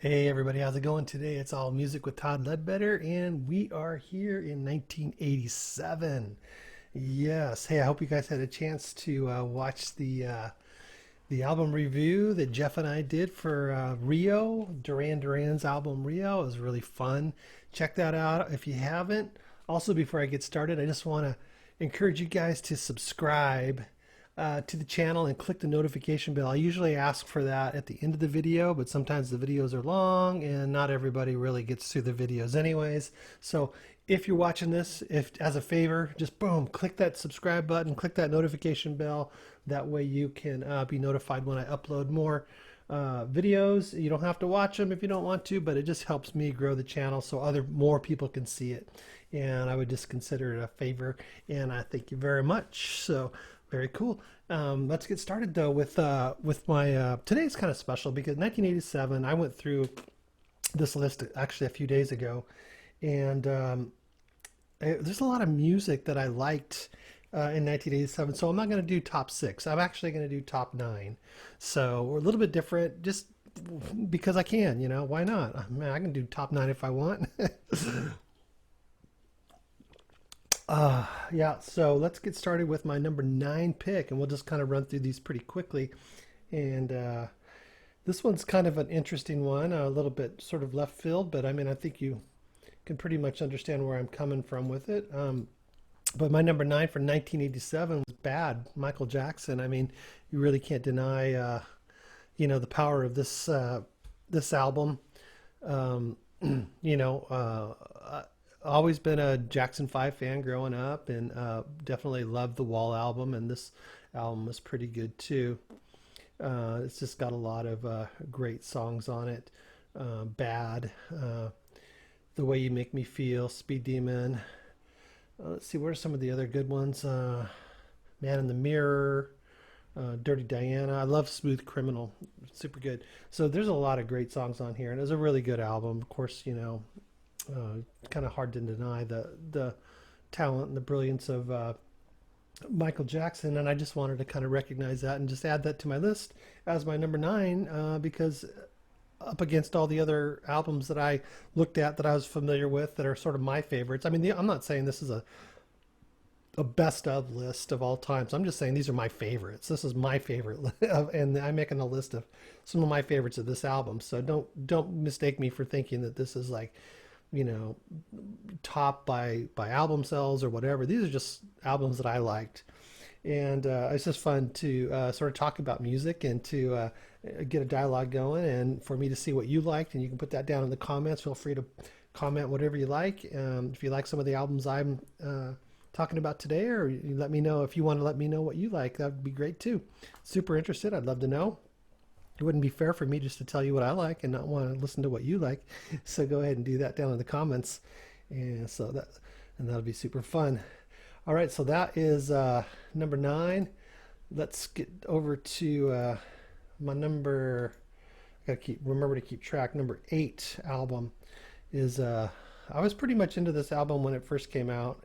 Hey everybody, how's it going today? It's all music with Todd Ledbetter, and we are here in 1987. Yes. Hey, I hope you guys had a chance to watch the album review that Jeff and I did for Rio, Duran Duran's album Rio. It was really fun. Check that out if you haven't. Also, before I get started, I just want to encourage you guys to subscribe to the channel and click the notification bell. I usually ask for that at the end of the video, but sometimes the videos are long and not everybody really gets through the videos anyways. So if you're watching this, if as a favor, just boom, click that subscribe button, click that notification bell. That way you can be notified when I upload more videos. You don't have to watch them if you don't want to, but it just helps me grow the channel so more people can see it. And I would just consider it a favor, and I thank you very much. So very cool. Let's get started though with my today's kind of special because 1987. I went through this list actually a few days ago, and there's a lot of music that I liked in 1987. So I'm not going to do top six. I'm actually going to do top nine. So we're a little bit different, just because I can. Why not? I mean, I can do top nine if I want. Yeah, so let's get started with my number nine pick, and we'll just kind of run through these pretty quickly. And this one's kind of an interesting one, a little bit sort of left field, but I mean, I think you can pretty much understand where I'm coming from with it. But my number nine for 1987 was Bad, Michael Jackson. I mean, you really can't deny, the power of this album. Um, always been a Jackson 5 fan growing up, and definitely loved the Wall album, and this album was pretty good too. It's just got a lot of great songs on it. Bad, The Way You Make Me Feel, Speed Demon. Let's see, what are some of the other good ones? Man in the Mirror, Dirty Diana. I love Smooth Criminal, super good. So there's a lot of great songs on here, and it was a really good album. Of course, kind of hard to deny the talent and the brilliance of Michael Jackson, and I just wanted to kind of recognize that and just add that to my list as my number nine because up against all the other albums that I looked at that I was familiar with that are sort of my favorites. I mean, I'm not saying this is a best of list of all times. I'm just saying these are my favorites. This is my favorite, and I'm making a list of some of my favorites of this album. So don't mistake me for thinking that this is like you know top by album sales or whatever. These are just albums that I liked, and it's just fun to sort of talk about music and to get a dialogue going, and for me to see what you liked. And you can put that down in the comments. Feel free to comment whatever you like. If you like some of the albums I'm talking about today, or you let me know if you want to let me know what you like, that would be great too. Super interested. I'd love to know. It wouldn't be fair for me just to tell you what I like and not want to listen to what you like. So go ahead and do that down in the comments. And that'll be super fun. All right, so that is number nine. Let's get over to my number. I gotta remember to keep track. Number eight album is. I was pretty much into this album when it first came out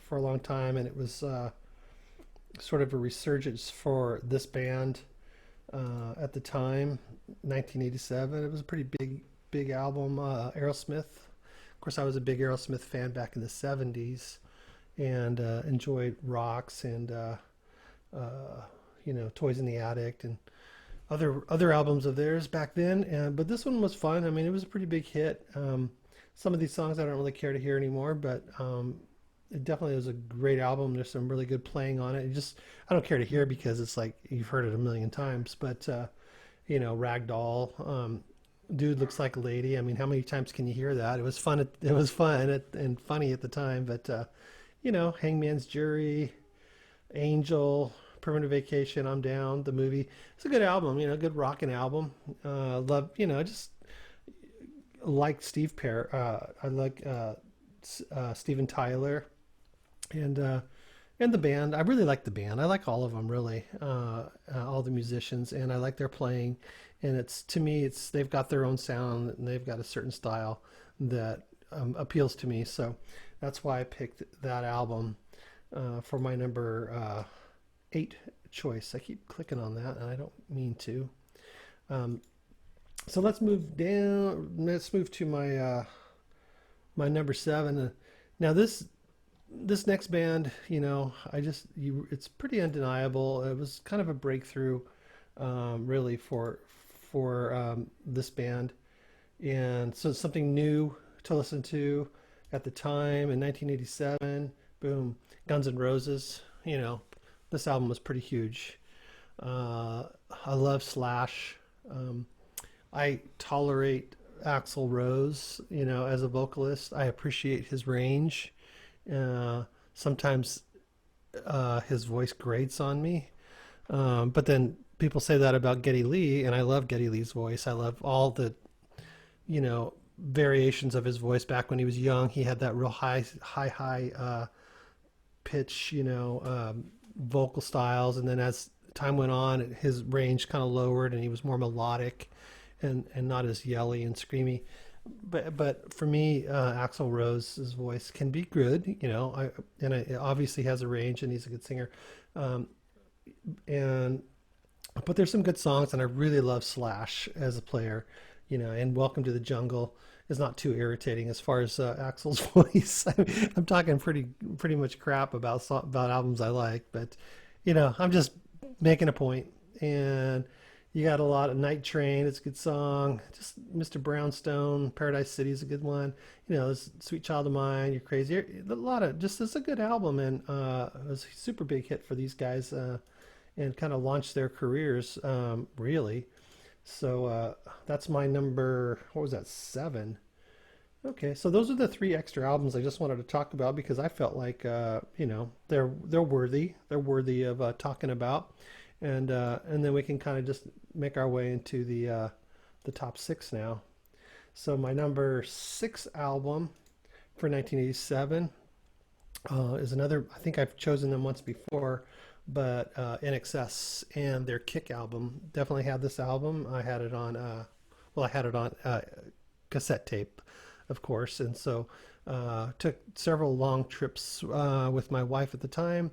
for a long time, and it was sort of a resurgence for this band at the time, 1987. It was a pretty big album. Aerosmith. Of course, I was a big Aerosmith fan back in the 70s, and enjoyed Rocks and Toys in the Attic and other albums of theirs back then. And but this one was fun. I mean, it was a pretty big hit. Some of these songs I don't really care to hear anymore, but it definitely was a great album. There's some really good playing on it. I don't care to hear because it's like you've heard it a million times. But Ragdoll, Dude Looks Like a Lady. I mean, how many times can you hear that? It was fun. It was fun and funny at the time. But Hangman's Jury, Angel, Permanent Vacation, I'm Down, the movie. It's a good album. Good rocking album. Love. Just like Steve Pear. I like Steven Tyler and the band. I really like the band. I like all of them really, all the musicians, and I like their playing. And to me, they've got their own sound and they've got a certain style that appeals to me. So that's why I picked that album for my number eight choice. I keep clicking on that, and I don't mean to. Um, So let's move down. Let's move to my number seven. Now this next band, it's pretty undeniable. It was kind of a breakthrough, really for this band, and so it's something new to listen to at the time in 1987. Boom, Guns N' Roses. This album was pretty huge. Uh, I love Slash. Um, I tolerate Axl Rose, as a vocalist. I appreciate his range. Sometimes his voice grates on me. But then people say that about Geddy Lee, and I love Geddy Lee's voice. I love all the, variations of his voice back when he was young. He had that real high pitch, vocal styles. And then as time went on, his range kind of lowered and he was more melodic and not as yelly and screamy. But for me, Axl Rose's voice can be good, it obviously has a range and he's a good singer. Um, and but there's some good songs, and I really love Slash as a player, and Welcome to the Jungle is not too irritating as far as Axl's voice. I'm talking pretty much crap about albums I like, but I'm just making a point. And you got a lot of Night Train. It's a good song. Just Mr. Brownstone, Paradise City is a good one. This Sweet Child of Mine, You're Crazy. A lot of just it's a good album, and it was a super big hit for these guys, and kind of launched their careers, really. So that's my number. What was that? Seven. Okay, so those are the three extra albums I just wanted to talk about because I felt like they're worthy. They're worthy of talking about, and then we can kind of just make our way into the top six now. So my number six album for 1987 is another. I think I've chosen them once before, but Inxs and their Kick album. Definitely had this album. I had it on. I had it on cassette tape, of course, and so took several long trips with my wife at the time.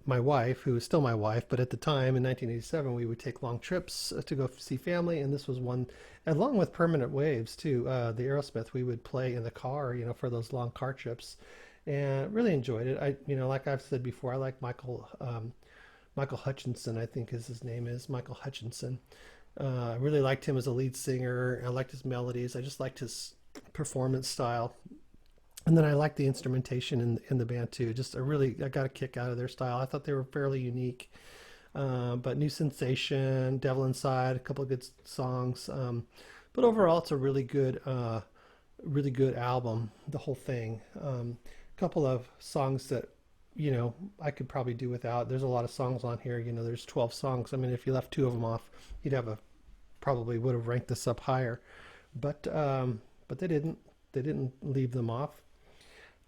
My wife, who is still my wife, but at the time in 1987, we would take long trips to go see family, and this was one, along with Permanent Waves too. The Aerosmith, we would play in the car, for those long car trips, and really enjoyed it. Like I've said before, I like Michael Hutchinson, I think is his name is Michael Hutchinson. I really liked him as a lead singer. I liked his melodies. I just liked his performance style. And then I liked the instrumentation in the band too. I got a kick out of their style. I thought they were fairly unique. But New Sensation, Devil Inside, a couple of good songs. But overall, it's a really good album, the whole thing. A couple of songs that, I could probably do without. There's a lot of songs on here. There's 12 songs. I mean, if you left two of them off, you'd have probably would have ranked this up higher. But they didn't. They didn't leave them off.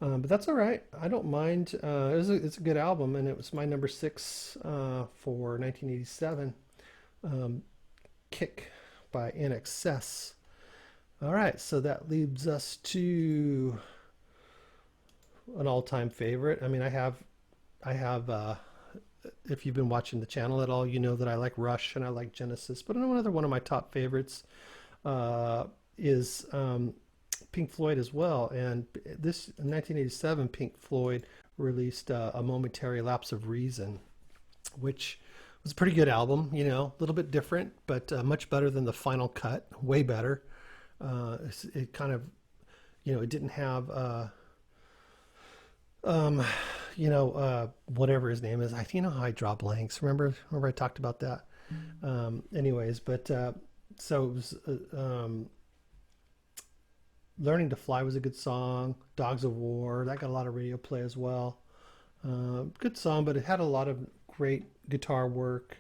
But that's all right. I don't mind. It's a good album, and it was my number six for 1987. Um, Kick by NXS. All right, so that leaves us to an all-time favorite. I mean, I have. If you've been watching the channel at all, you know that I like Rush and I like Genesis. But another one of my top favorites uh, is Pink Floyd as well. And this in 1987, Pink Floyd released a Momentary Lapse of Reason, which was a pretty good album. A little bit different, but much better than the final cut. Way better. It kind of, it didn't have, um, whatever his name is. How I draw blanks. Remember I talked about that. Anyways, but so it was. Learning to Fly was a good song. Dogs of War, that got a lot of radio play as well. Good song, but it had a lot of great guitar work.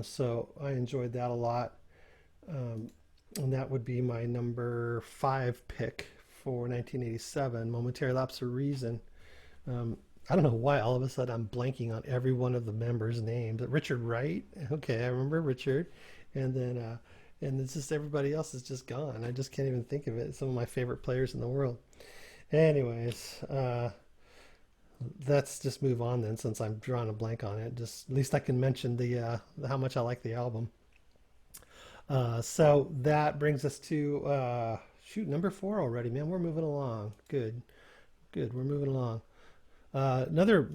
So I enjoyed that a lot. Um, and that would be my number five pick for 1987, Momentary Lapse of Reason. Um, I don't know why all of a sudden I'm blanking on every one of the members' names. Richard Wright, okay, I remember Richard. And then and it's just everybody else is just gone. I just can't even think of it. Some of my favorite players in the world. Anyways, let's just move on then, since I'm drawing a blank on it. Just at least I can mention the how much I like the album. So that brings us to shoot, number four already, man. We're moving along. Good, good. We're moving along. Another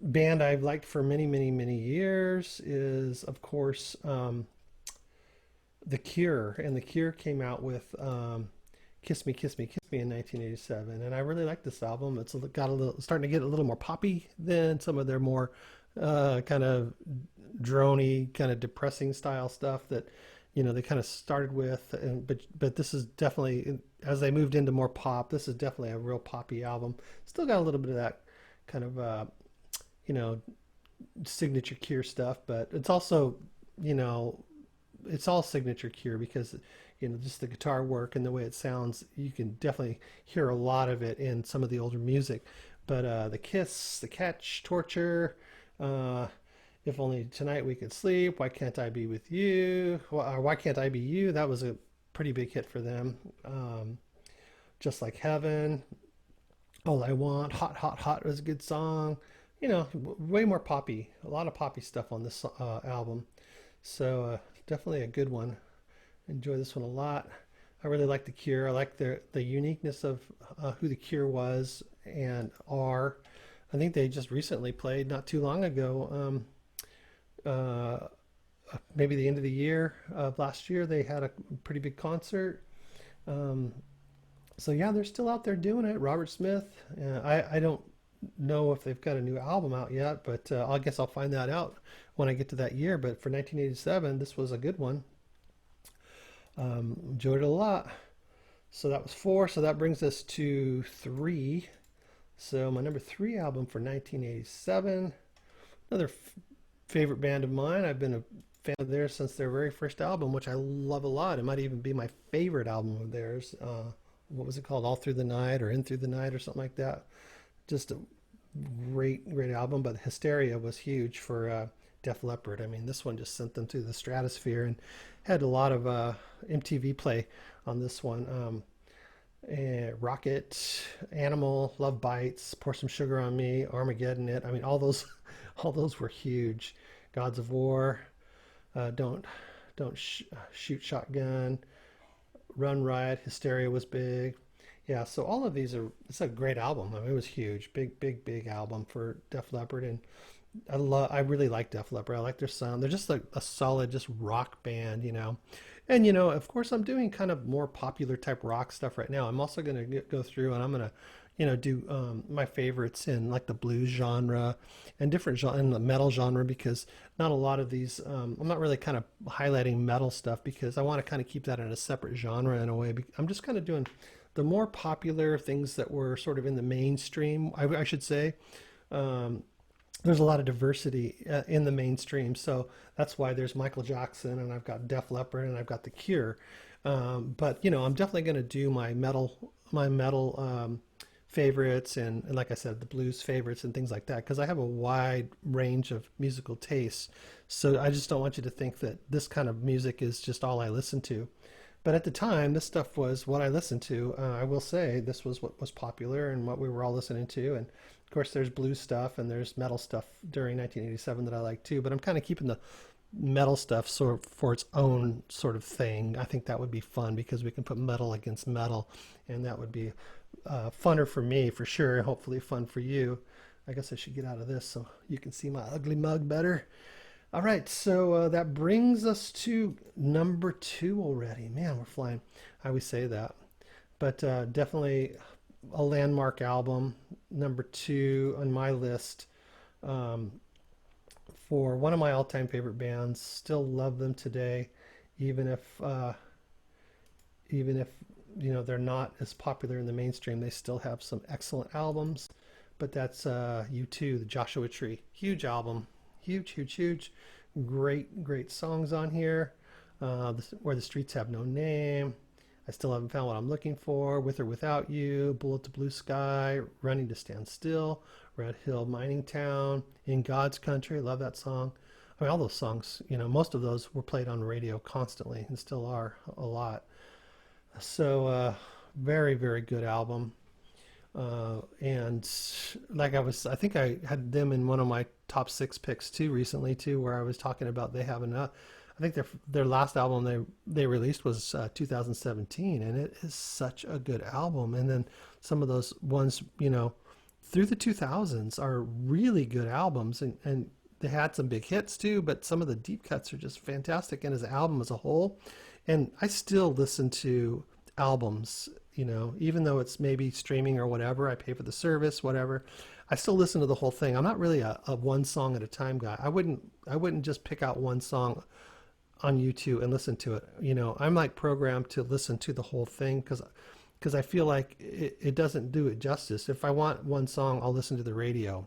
band I've liked for many, many, many years is, of course, The Cure. And The Cure came out with Kiss Me, Kiss Me, Kiss Me in 1987. And I really like this album. It's got a little, starting to get a little more poppy than some of their more kind of drony, kind of depressing style stuff that, they kind of started with. And but this is definitely, as they moved into more pop, this is definitely a real poppy album. Still got a little bit of that kind of, you know, signature Cure stuff, but it's also, you know, it's all signature Cure because just the guitar work and the way it sounds, you can definitely hear a lot of it in some of the older music. But the Kiss, the Catch, Torture, uh, If Only Tonight We Could Sleep, Why Can't I Be With You, or Why Can't I Be You, that was a pretty big hit for them. Just Like Heaven, All I Want, Hot Hot Hot was a good song. Way more poppy, a lot of poppy stuff on this album. So definitely a good one. Enjoy this one a lot. I really like The Cure. I like the uniqueness of who The Cure was and are. I think they just recently played not too long ago. Maybe the end of the year of last year, they had a pretty big concert. Um, so yeah, they're still out there doing it. Robert Smith. I don't know if they've got a new album out yet, but I guess I'll find that out when I get to that year. But for 1987, this was a good one. Enjoyed it a lot. So that was four. So that brings us to three. So my number three album for 1987. Another favorite band of mine. I've been a fan of theirs since their very first album, which I love a lot. It might even be my favorite album of theirs. What was it called? All Through the Night or In Through the Night or something like that. Just a great, great album. But Hysteria was huge for Def Leppard. I mean, this one just sent them to the stratosphere and had a lot of MTV play on this one. Rocket, Animal, Love Bites, Pour Some Sugar on Me, Armageddon It. I mean, all those, all those were huge. Gods of War, don't shoot shotgun, Run Riot, Hysteria was big. Yeah, so all of these are. It's a great album. I mean, it was huge, big, big, big album for Def Leppard, and I really like Def Leppard. I like their sound. They're just a solid, just rock band. And of course, I'm doing kind of more popular type rock stuff right now. I'm also going to go through and I'm going to, do my favorites in like the blues genre and different genre and the metal genre because not a lot of these. I'm not really kind of highlighting metal stuff because I want to kind of keep that in a separate genre in a way. I'm just kind of doing the more popular things that were sort of in the mainstream, I should say. Um, there's a lot of diversity in the mainstream. So that's why there's Micheal Jackson and I've got Def Leppard and I've got The Cure. But I'm definitely going to do my metal favorites and like I said, the blues favorites and things like that because I have a wide range of musical tastes. So I just don't want you to think that this kind of music is just all I listen to. But at the time, this stuff was what I listened to. I will say this was what was popular and what we were all listening to. And of course, there's blues stuff and there's metal stuff during 1987 that I like too. But I'm kind of keeping the metal stuff sort of for its own sort of thing. I think that would be fun because we can put metal against metal, and that would be funner for me for sure. Hopefully, fun for you. I guess I should get out of this so you can see my ugly mug better. All right, so that brings us to number two already. Man, we're flying. I always say that. But definitely a landmark album, number two on my list um, for one of my all-time favorite bands. Still love them today, even if they're not as popular in the mainstream. They still have some excellent albums. But that's U2, the Joshua Tree. Huge album. Huge, huge, huge. Great, great songs on here. Where the Streets Have No Name. I still haven't found what I'm looking for. With or Without You. Bullet to Blue Sky. Running to Stand Still. Red Hill Mining Town. In God's Country. Love that song. I mean, all those songs, most of those were played on radio constantly and still are a lot. So, very, very good album. And like I think I had them in one of my top six picks too recently too, where I was talking about they have I think their last album they released was 2017, and it is such a good album. And then some of those ones, through the 2000s are really good albums, and they had some big hits too, but some of the deep cuts are just fantastic. And as an album as a whole, and I still listen to albums, even though it's maybe streaming or whatever, I pay for the service, whatever. I still listen to the whole thing. I'm not really a one song at a time guy. I wouldn't just pick out one song on YouTube and listen to it. I'm like programmed to listen to the whole thing because I feel like it doesn't do it justice. If I want one song, I'll listen to the radio,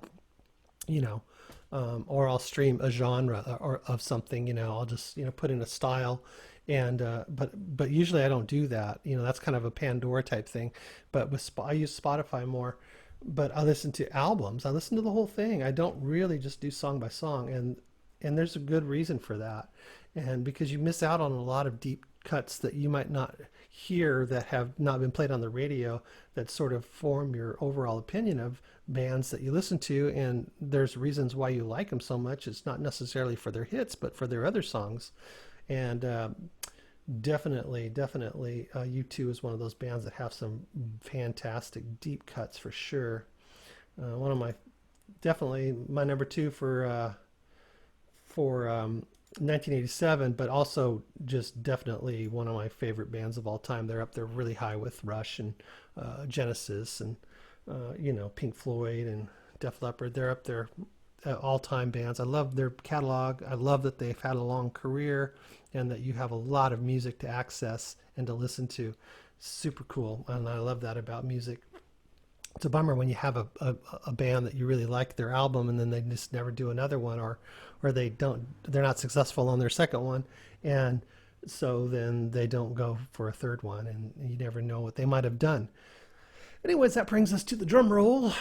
you know, or I'll stream a genre or of something. I'll just put in a style, and but usually I don't do that. That's kind of a Pandora type thing. But I use Spotify more. But I listen to albums. I listen to the whole thing. I don't really just do song by song, and there's a good reason for that. And because you miss out on a lot of deep cuts that you might not hear that have not been played on the radio that sort of form your overall opinion of bands that you listen to. And there's reasons why you like them so much. It's not necessarily for their hits, but for their other songs. And definitely, U2 is one of those bands that have some fantastic deep cuts for sure. One of my, definitely my number two for 1987, but also just definitely one of my favorite bands of all time. They're up there really high with Rush and Genesis and Pink Floyd and Def Leppard. They're up there, all-time bands. I love their catalog. I love that they've had a long career and that you have a lot of music to access and to listen to. Super cool, and I love that about music. It's a bummer when you have a band that you really like their album and then they just never do another one, or they're not successful on their second one, and so then they don't go for a third one, and you never know what they might have done. Anyways, that brings us to the drum roll.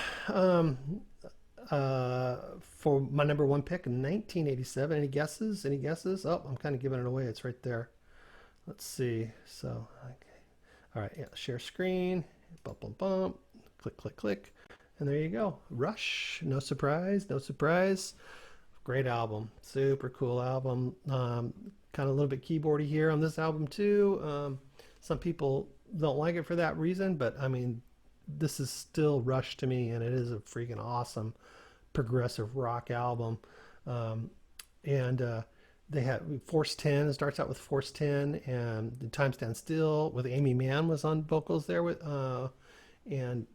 For my number one pick in 1987. Any guesses? Oh, I'm kind of giving it away. It's right there. Let's see. So, okay. All right. Yeah. Share screen. Bump, bump, bump. Click, click, click. And there you go. Rush. No surprise. No surprise. Great album. Super cool album. Kind of a little bit keyboardy here on this album too. Some people don't like it for that reason, but I mean, this is still Rush to me, and it is a freaking awesome progressive rock album. And they had Force 10. It starts out with Force 10 and the Time Stand Still with Amy Mann was on vocals there with, and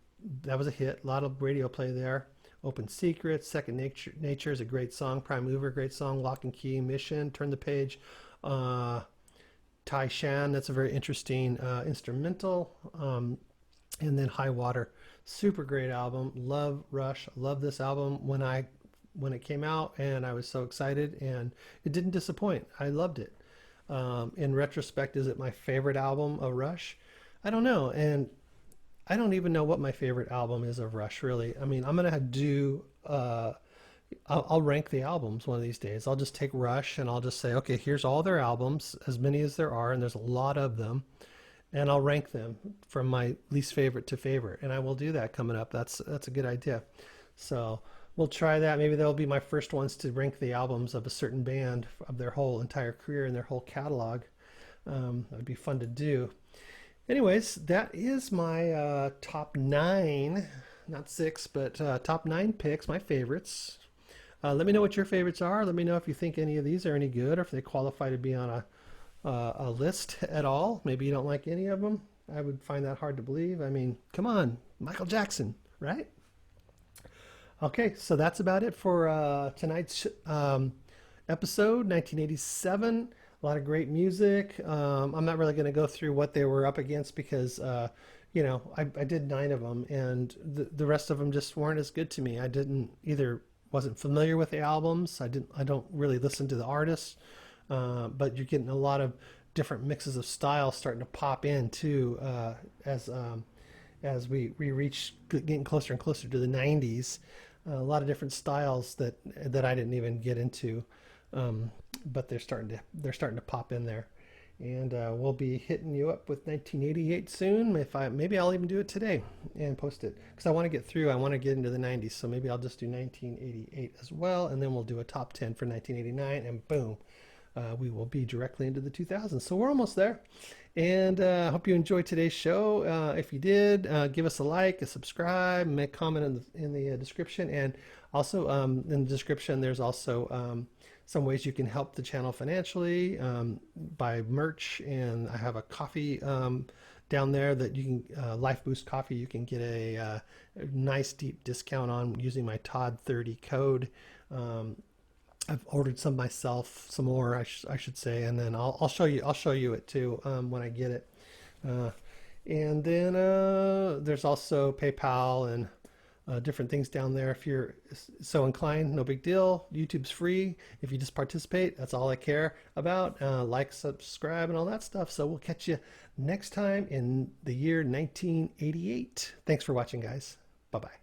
that was a hit. A lot of radio play there. Open Secrets, Second Nature is a great song. Prime Mover, great song. Lock and Key, Mission, Turn the Page. Tai Shan, that's a very interesting instrumental. And then High Water, super great album. Love Rush. Love this album when it came out, and I was so excited, and it didn't disappoint. I loved it. In retrospect, is it my favorite album of Rush? I don't know, and I don't even know what my favorite album is of Rush, really. I mean, I'm gonna do. I'll rank the albums one of these days. I'll just take Rush and I'll just say, okay, here's all their albums, as many as there are, and there's a lot of them. And I'll rank them from my least favorite to favorite, and I will do that coming up. That's a good idea. So we'll try that. Maybe that'll be my first ones to rank the albums of a certain band of their whole entire career and their whole catalog. That'd be fun to do. Anyways, that is my top 9, not 6, but top 9 picks, my favorites. Let me know what your favorites are. Let me know if you think any of these are any good or if they qualify to be on a list at all. Maybe you don't like any of them. I would find that hard to believe. I mean, come on, Micheal Jackson, right? Okay, so that's about it for tonight's episode, 1987. A lot of great music. I'm not really going to go through what they were up against because, I did 9 of them, and the rest of them just weren't as good to me. I wasn't familiar with the albums. I don't really listen to the artists. But you're getting a lot of different mixes of styles starting to pop in too, as we reach getting closer and closer to the 90s. A lot of different styles that I didn't even get into, but they're starting to pop in there. And we'll be hitting you up with 1988 soon. Maybe I'll even do it today and post it because I want to get through. I want to get into the 90s, so maybe I'll just do 1988 as well, and then we'll do a top 10 for 1989, and boom. we will be directly into the 2000s. So we're almost there. And I hope you enjoyed today's show. If you did, give us a like, a subscribe, make a comment in the description. And also in the description, there's also some ways you can help the channel financially, buy merch. And I have a coffee down there that you can, Life Boost Coffee, you can get a nice deep discount on using my Todd30 code. I've ordered some myself, some more, I should say, and then I'll show you it too when I get it. And then there's also PayPal and different things down there. If you're so inclined, no big deal. YouTube's free. If you just participate, that's all I care about. Like, subscribe, and all that stuff. So we'll catch you next time in the year 1988. Thanks for watching, guys. Bye bye.